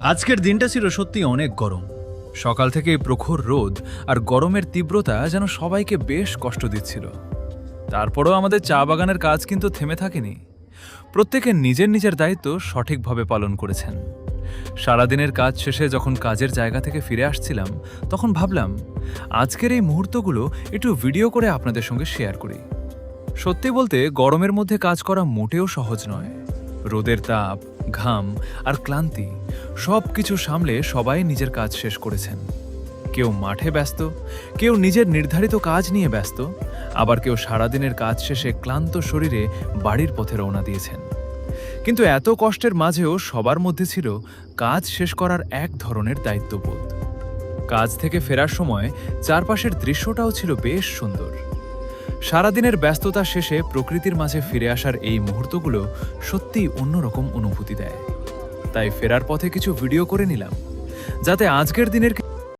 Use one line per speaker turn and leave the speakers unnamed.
আজকের দিনটা ছিল সত্যি অনেক গরম। সকাল থেকে প্রখর রোদ আর গরমের তীব্রতা যেন সবাইকে বেশ কষ্ট দিচ্ছিল। তারপরও আমাদের চা বাগানের কাজ কিন্তু থেমে থাকেনি। প্রত্যেকে নিজের নিজের দায়িত্ব সঠিকভাবে পালন করেছেন। সারাদিনের কাজ শেষে যখন কাজের জায়গা থেকে ফিরে আসছিলাম, তখন ভাবলাম আজকের এই মুহূর্তগুলো একটু ভিডিও করে আপনাদের সঙ্গে শেয়ার করি। সত্যি বলতে গরমের মধ্যে কাজ করা মোটেও সহজ নয়। রোদের তাপ, ঘাম আর ক্লান্তি সব কিছু সামলে সবাই নিজের কাজ শেষ করেছেন। কেউ মাঠে ব্যস্ত, কেউ নিজের নির্ধারিত কাজ নিয়ে ব্যস্ত, আবার কেউ সারাদিনের কাজ শেষে ক্লান্ত শরীরে বাড়ির পথে রওনা দিয়েছেন। কিন্তু এত কষ্টের মাঝেও সবার মধ্যে ছিল কাজ শেষ করার এক ধরনের দায়িত্ববোধ। কাজ থেকে ফেরার সময় চারপাশের দৃশ্যটাও ছিল বেশ সুন্দর। সারাদিনের ব্যস্ততা শেষে প্রকৃতির মাঝে ফিরে আসার এই মুহূর্তগুলো সত্যিই অন্যরকম অনুভূতি দেয়। তাই ফেরার পথে কিছু ভিডিও করে নিলাম, যাতে আজকের দিনের